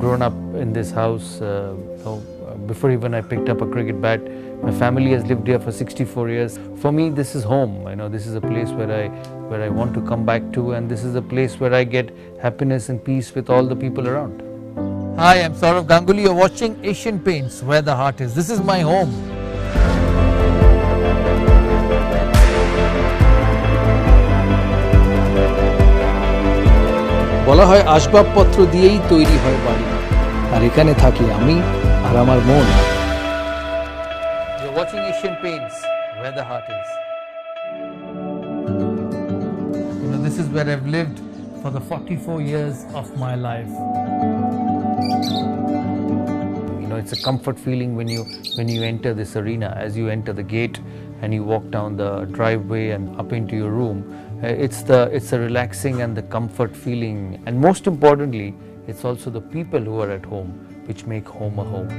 grown up in this house. Before even I picked up a cricket bat, my family has lived here for 64 years. For me, this is home. This is a place where I want to come back to, and this is a place where I get happiness and peace with all the people around. Hi, I'm Ganguly. You're watching Asian Paints, where the heart is. This is my home. বলা হয় আসবাবপত্র দিয়েই তৈরি হয় বাড়ি, আর এখানে থাকি আমি আর আমার মন। You're watching Asian Paints, where the heart is. This is where I've lived for the 44 years of my life. It's a comfort feeling when you enter this arena. As you enter the gate and you walk down the driveway and up into your room, it's the relaxing and the comfort feeling, and most importantly, it's also the people who are at home which make home a home.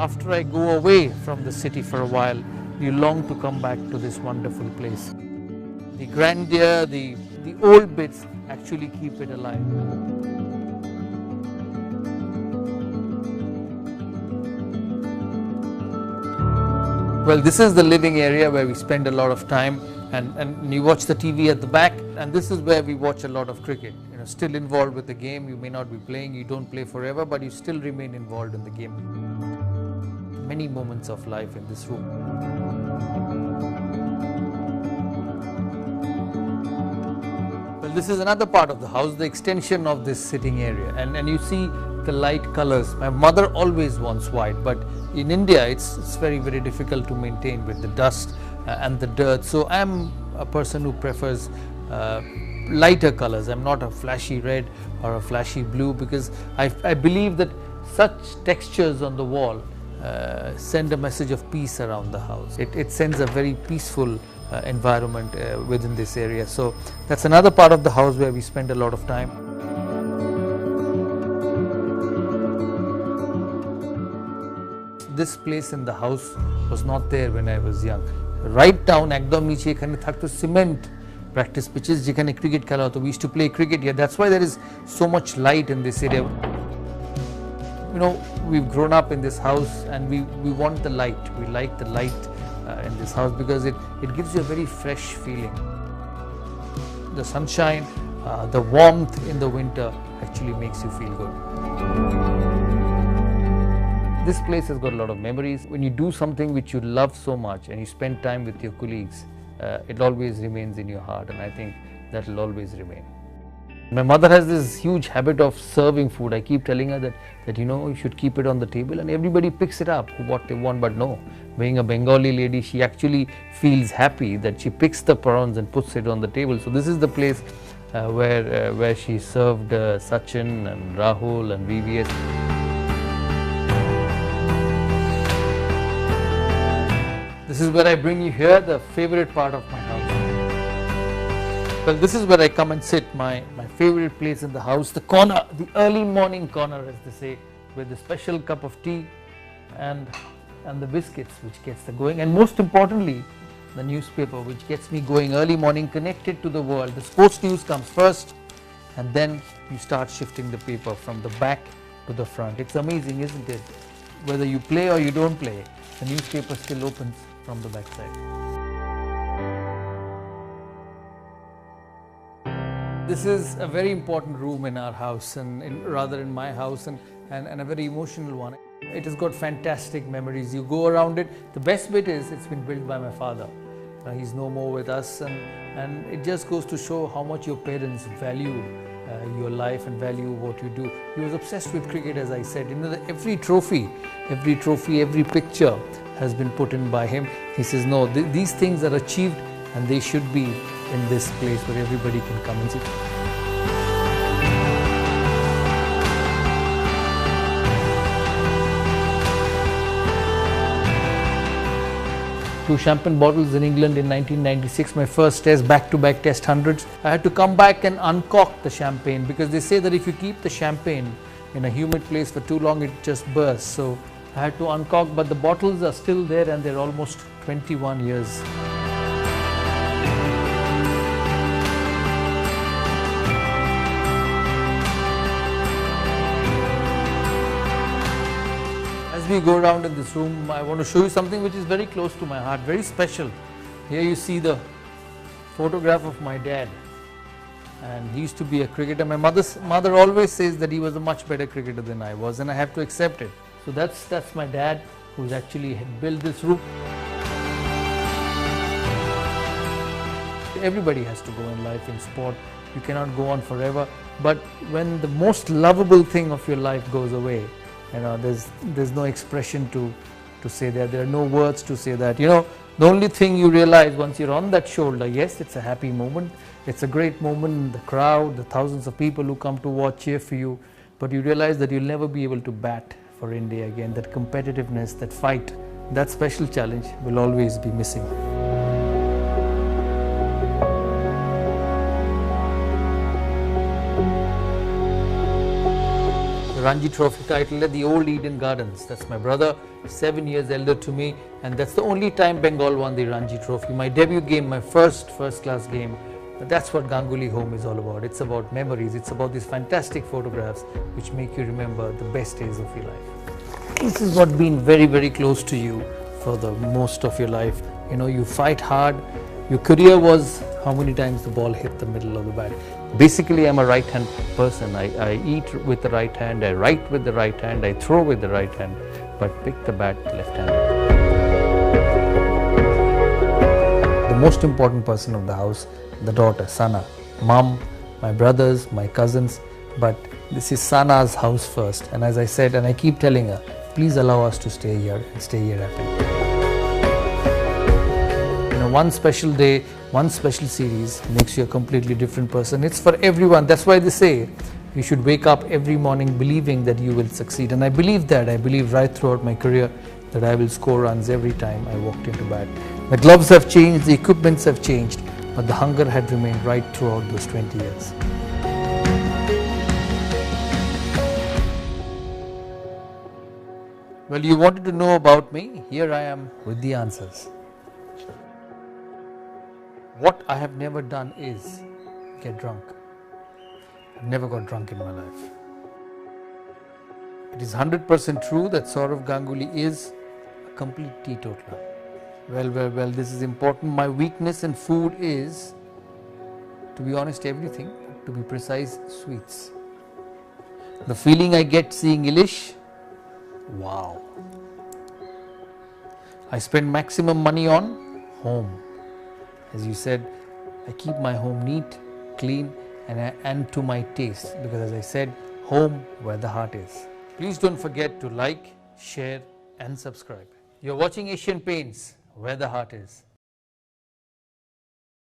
After I go away from the city for a while, you long to come back to this wonderful place. The grandeur, the old bits actually keep it alive. Well, this is the living area where we spend a lot of time, and you watch the TV at the back, and this is where we watch a lot of cricket. Still involved with the game. You may not be playing, you don't play forever, but you still remain involved in the game. Many moments of life in this room. Well, this is another part of the house, the extension of this sitting area, and you see the light colors. My mother always wants white, but in India it's very, very difficult to maintain with the dust and the dirt. So I'm a person who prefers lighter colors. I'm not a flashy red or a flashy blue, because I believe that such textures on the wall send a message of peace around the house. It sends a very peaceful environment within this area. So that's another part of the house where we spend a lot of time. This place in the house was not there when I was young. Right down ekdom niche ekhane thakto cement practice pitches jekhane cricket khela hoto. We used to play cricket here. That's why there is so much light in this area. We've grown up in this house, and we want the light. We like the light in this house because it gives you a very fresh feeling. The sunshine, the warmth in the winter actually makes you feel good. This place has got a lot of memories. When you do something which you love so much and you spend time with your colleagues, it always remains in your heart, and I think that will always remain. My mother has this huge habit of serving food. I keep telling her that you should keep it on the table, and everybody picks it up what they want. But no, being a Bengali lady, she actually feels happy that she picks the prawns and puts it on the table. So this is the place where she served Sachin and Rahul and VVS. This is where I bring you here, the favorite part of my house. Well, this is where I come and sit, my favorite place in the house, the corner, the early morning corner, as they say, with a special cup of tea and the biscuits, which gets the going, and most importantly, the newspaper, which gets me going early morning, connected to the world. The sports news comes first, and then you start shifting the paper from the back to the front. It's amazing, isn't it? Whether you play or you don't play, the newspaper still opens from the backside. This is a very important room in our house, and rather in my house, and a very emotional one. It has got fantastic memories. You go around it. The best bit is it's been built by my father. He's no more with us, and it just goes to show how much your parents value your life and value what you do. He was obsessed with cricket, as I said. Every trophy, every picture has been put in by him. He says, no, these things are achieved, and they should be in this place where everybody can come and see. Two champagne bottles in England in 1996, my first test, back-to-back test hundreds. I had to come back and uncork the champagne, because they say that if you keep the champagne in a humid place for too long, it just bursts. So I had to uncork, but the bottles are still there, and they're almost 21 years. we go around in this room, I want to show you something which is very close to my heart, very special. Here you see the photograph of my dad, and he used to be a cricketer. My mother always says that he was a much better cricketer than I was, and I have to accept it. So that's my dad, who's actually had built this room. Everybody has to go in life, in sport. You cannot go on forever, but when the most lovable thing of your life goes away, there's no expression to say that. There are no words to say that. The only thing you realize once you're on that shoulder, yes, it's a happy moment, it's a great moment, the crowd, the thousands of people who come to watch, cheer for you, but you realize that you'll never be able to bat for India again. That competitiveness, that fight, that special challenge will always be missing. Ranji Trophy title at the old Eden Gardens. That's my brother, 7 years elder to me, and that's the only time Bengal won the Ranji Trophy. My debut game, my first class game. But that's what Ganguly Home is all about. It's about memories. It's about these fantastic photographs which make you remember the best days of your life. This is what been very, very close to you for the most of your life. You fight hard. Your career was how many times the ball hit the middle of the bat. Basically, I'm a right-hand person. I eat with the right hand, I write with the right hand, I throw with the right hand, but pick the bat left-handed. The most important person of the house, the daughter, Sana, mom, my brothers, my cousins, but this is Sana's house first. And as I said, and I keep telling her, please allow us to stay here and stay here happily. One special day, one special series makes you a completely different person. It's for everyone. That's why they say you should wake up every morning believing that you will succeed. And I believe that. I believe right throughout my career that I will score runs every time I walked into bat. The gloves have changed, the equipments have changed, but the hunger had remained right throughout those 20 years. Well, you wanted to know about me. Here I am with the answers. What I have never done is get drunk. I've never got drunk in my life. It is 100% true that Sourav Ganguly is a complete teetotaler. Well, this is important. My weakness in food is, to be honest, everything. To be precise, sweets. The feeling I get seeing Ilish, wow. I spend maximum money on home. As you said, I keep my home neat, clean, and to my taste, because as I said, home where the heart is. Please don't forget to like, share and subscribe. You're watching Asian Paints, where the heart is.